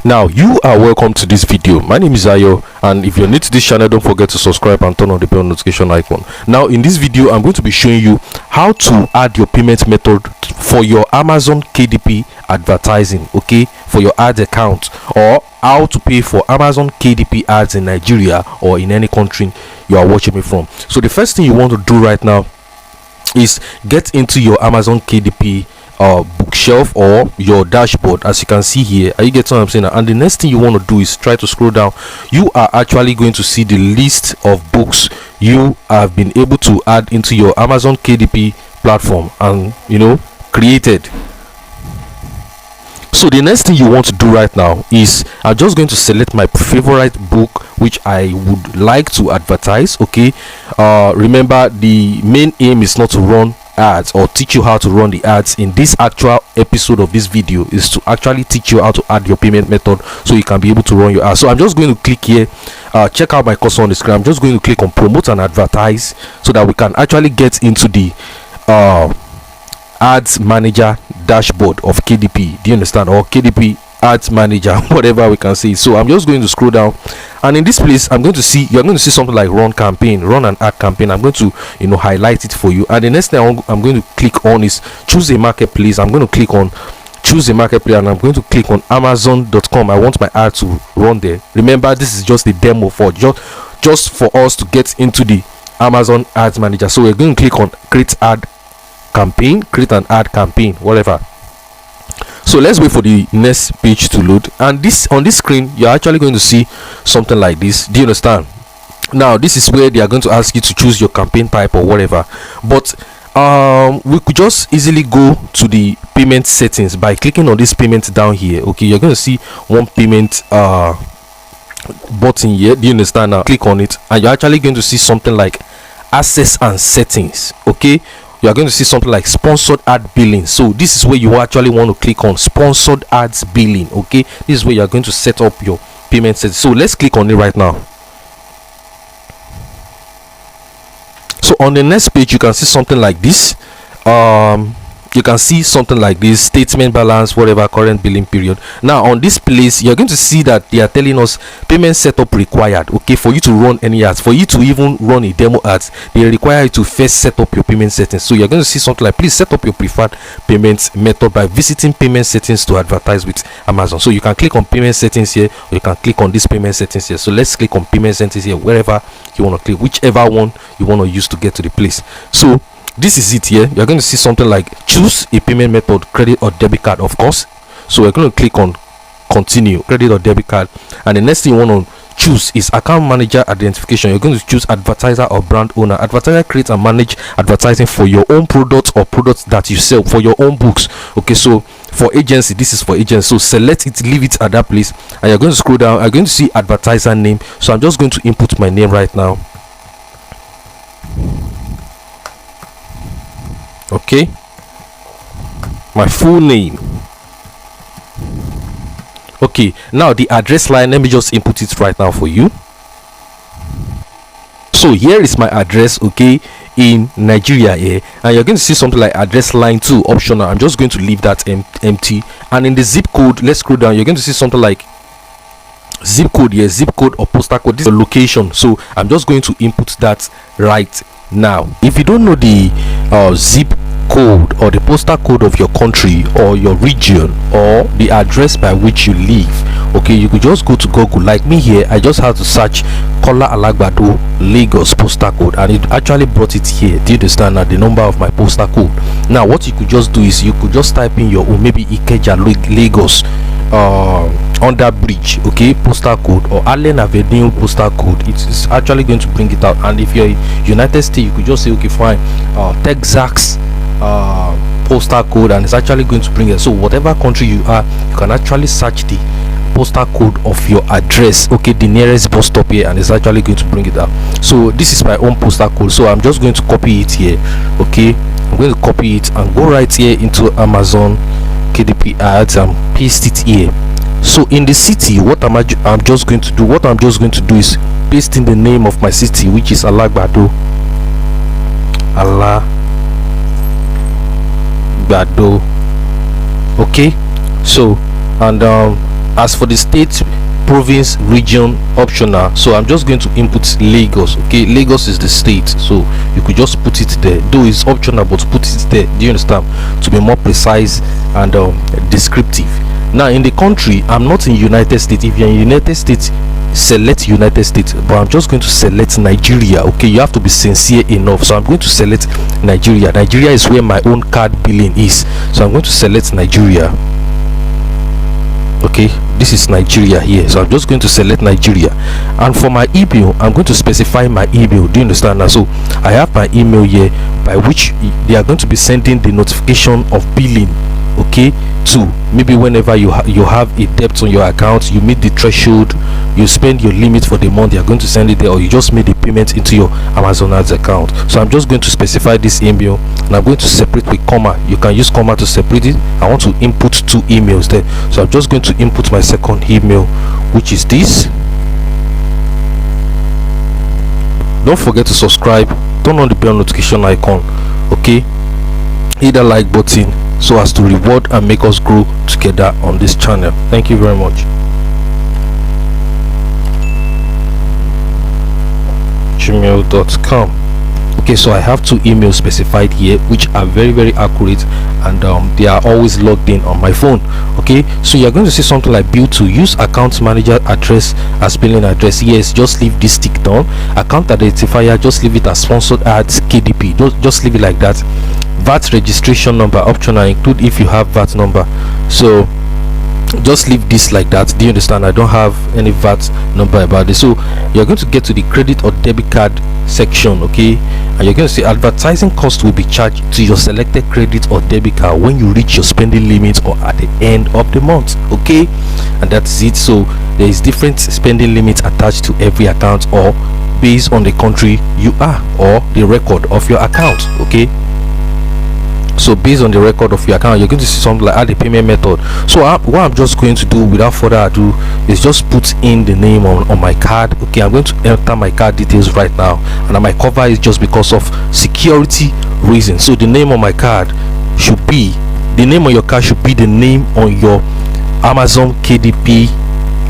Now you are welcome to this video. My name is Ayo, and if you're new to this channel, don't forget to subscribe and turn on the bell notification icon. Now in this video I'm going to be showing you how to add your payment method for your Amazon KDP advertising, okay, for your ads account, or how to pay for Amazon KDP ads in Nigeria or in any country you are watching me from. So the first thing you want to do right now is get into your Amazon KDP bookshelf or your dashboard, as you can see here. Are you getting what I'm saying? And the next thing you want to do is try to scroll down. You are actually going to see the list of books you have been able to add into your Amazon KDP platform and created. So the next thing you want to do right now is I'm just going to select my favorite book which I would like to advertise. Okay, remember, the main aim is not to run ads or teach you how to run the ads. In this actual episode of this video is to actually teach you how to add your payment method so you can be able to run your ads. So I'm just going to click here, check out my cursor on the screen. I'm just going to click on promote and advertise so that we can actually get into the ads manager dashboard of KDP. Do you understand? Or KDP ads manager, whatever we can say. So I'm just going to scroll down, and in this place you're going to see something like run an ad campaign. I'm going to highlight it for you, and the next thing I'm going to click on is choose a marketplace. I'm going to click on choose a marketplace, and I'm going to click on amazon.com. I want my ad to run there. Remember, this is just the demo for just for us to get into the Amazon ads manager. So we're going to click on create an ad campaign, whatever. So let's wait for the next page to load, and on this screen you're actually going to see something like this. Do you understand? Now this is where they are going to ask you to choose your campaign type or whatever, but we could just easily go to the payment settings by clicking on this payment down here. Okay, you're going to see one payment button here. Do you understand? Now click on it and you're actually going to see something like access and settings. Okay, you are going to see something like sponsored ad billing. So this is where you actually want to click on sponsored ads billing. Okay, this is where you are going to set up your payment settings. So let's click on it right now. So on the next page you can see something like this. Statement balance, whatever, current billing period. Now on this place you're going to see that they are telling us payment setup required. Okay, for you to run any ads, for you to even run a demo ads, they require you to first set up your payment settings. So you're going to see something like please set up your preferred payment method by visiting payment settings to advertise with Amazon. So you can click on payment settings here, or you can click on this payment settings here. So let's click on payment settings here, wherever you want to click, whichever one you want to use to get to the place. So this is it here. You're going to see something like choose a payment method, credit or debit card, of course. So we're going to click on continue, credit or debit card, and the next thing you want to choose is account manager identification. You're going to choose advertiser or brand owner. Advertiser creates and manage advertising for your own products or products that you sell, for your own books. Okay, so for agency, this is for agency. So select it, leave it at that place, and you're going to scroll down. You're going to see advertiser name. So I'm just going to input my name right now. Okay, my full name. Okay, now the address line, let me just input it right now for you. So here is my address, okay, in Nigeria here, and you're going to see something like address line 2 optional. I'm just going to leave that empty, and in the zip code, let's scroll down. You're going to see something like zip code here, zip code or postal code. This is the location, so I'm just going to input that right now. If you don't know the zip code or the postal code of your country or your region or the address by which you live, okay, you could just go to Google. Like me here, I just had to search Kola Alagbado Lagos postal code, and it actually brought it here. Do you understand? Now the number of my postal code. Now what you could just do is you could just type in your own, maybe Ikeja Lagos under bridge, okay, postal code, or Allen Avenue postal code. It's actually going to bring it out. And if you're in United States, you could just say okay fine, Texas postal code, and it's actually going to bring it. So whatever country you are, you can actually search the postal code of your address, okay, the nearest bus stop here, and it's actually going to bring it out. So this is my own postal code, so I'm just going to copy it here. Okay, I'm going to copy it and go right here into Amazon KDP ads and paste it here. So in the city, what I'm just going to do is paste in the name of my city, which is Alagbado. Okay, so and As for the state, province, region, optional, so I'm just going to input Lagos. Okay, Lagos is the state, so you could just put it there, though it's optional, but put it there, do you understand, to be more precise and descriptive. Now in the country, I'm not in United States. If you're in United States, select United States, but I'm just going to select Nigeria. Okay, you have to be sincere enough, so I'm going to select Nigeria. Nigeria is where my own card billing is, so I'm going to select Nigeria. Okay, this is Nigeria here, so I'm just going to select Nigeria. And for my email, I'm going to specify my email. Do you understand now? So I have my email here, by which they are going to be sending the notification of billing, okay, to maybe whenever you have a debt on your account, you meet the threshold, you spend your limit for the month, they are going to send it there, or you just made a payment into your Amazon Ads account. So I'm just going to specify this email, and I'm going to separate with comma. You can use comma to separate it. I want to input 2 emails there, so I'm just going to input my second email, which is this. Don't forget to subscribe, turn on the bell notification icon, okay, hit the like button, so as to reward and make us grow together on this channel. Thank you very much. gmail.com. Okay, so I have 2 emails specified here, which are very accurate, and they are always logged in on my phone. Okay, so you're going to see something like bill to use account manager address as billing address. Yes, just leave this tick down. Account identifier, just leave it as sponsored ads KDP. Just leave it like that. VAT registration number optional, include if you have VAT number. So just leave this like that. Do you understand? I don't have any VAT number about this. So you're going to get to the credit or debit card section, okay, and you're going to see advertising cost will be charged to your selected credit or debit card when you reach your spending limit or at the end of the month. Okay, and that's it. So there is different spending limits attached to every account, or based on the country you are or the record of your account. Okay, so based on the record of your account, you're going to see something like add a payment method. So what I'm just going to do without further ado is just put in the name on my card. Okay, I'm going to enter my card details right now, and I might cover it just because of security reasons. So the name on my card should be, the name on your card should be the name on your Amazon KDP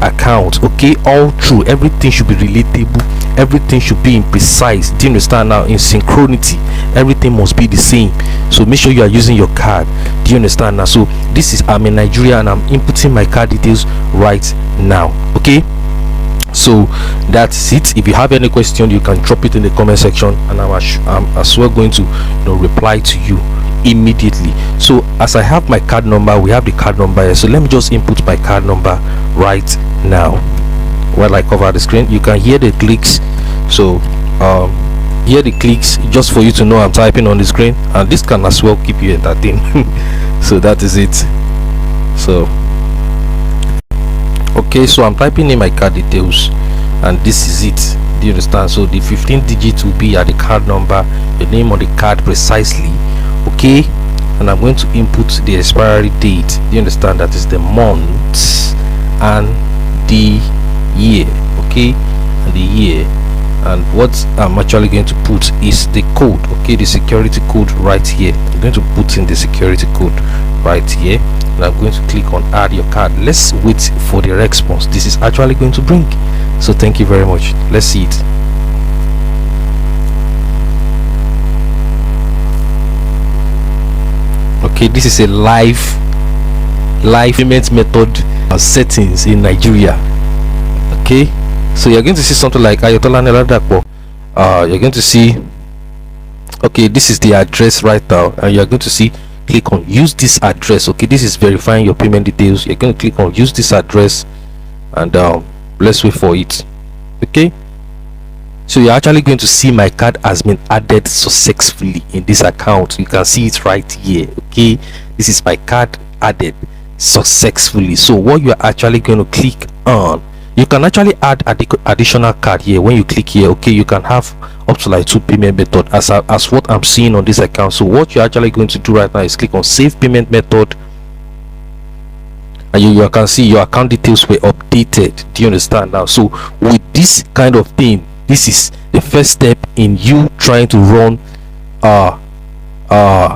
account. Okay, all true, everything should be relatable, everything should be in precise. Do you understand now? In synchronity, everything must be the same. So make sure you are using your card. Do you understand now? So this is, I'm in Nigeria and I'm inputting my card details right now. Okay, so that's it. If you have any question, you can drop it in the comment section, and I'm as well going to reply to you immediately. So as I have my card number, we have the card number here, so let me just input my card number right now. While I cover the screen, you can hear the clicks. So hear the clicks, just for you to know I'm typing on the screen, and this can as well keep you entertained. So that is it. So okay, so I'm typing in my card details, and this is it. Do you understand? So the 15 digits will be at the card number, the name on the card precisely. Okay, and I'm going to input the expiry date. Do you understand? That is the month and the year. Okay, and the year. And what I'm actually going to put is the code. Okay, the security code right here. I'm going to put in the security code right here, and I'm going to click on add your card. Let's wait for the response this is actually going to bring. So thank you very much. Let's see it. Okay, this is a live payment method settings in Nigeria. Okay, so you're going to see something like Ayotola Neladakpo. You're going to see, okay, this is the address right now, and you're going to see click on use this address. Okay, this is verifying your payment details. You're going to click on use this address, and let's wait for it. Okay, so you're actually going to see my card has been added successfully in this account. You can see it right here. Okay, this is my card added successfully. So what you're actually going to click on, you can actually add additional card here. When you click here, okay, you can have up to like 2 payment method as what I'm seeing on this account. So what you're actually going to do right now is click on save payment method, and you can see your account details were updated. Do you understand now? So with this kind of thing, this is the first step in you trying to run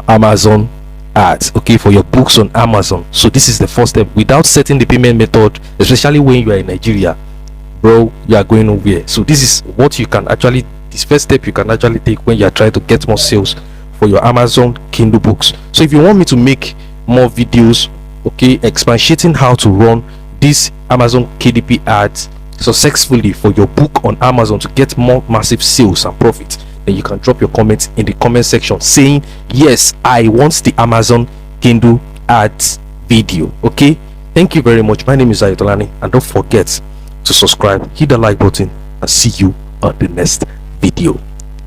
Amazon ads, okay, for your books on Amazon. So this is the first step. Without setting the payment method, especially when you are in Nigeria, bro, you are going nowhere. So this is what you can actually, this first step you can actually take when you are trying to get more sales for your Amazon Kindle books. So if you want me to make more videos, okay, expatiating how to run this Amazon KDP ads successfully for your book on Amazon to get more massive sales and profit, then you can drop your comments in the comment section saying, yes, I want the Amazon Kindle ads video. Okay, thank you very much. My name is Ayatolani, and don't forget to subscribe, hit the like button, and see you on the next video.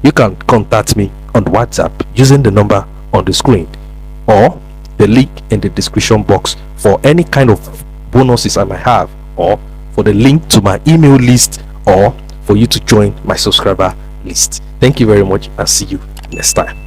You can contact me on WhatsApp using the number on the screen or the link in the description box for any kind of bonuses I might have, or for the link to my email list, or for you to join my subscriber list. Thank you very much, and see you next time.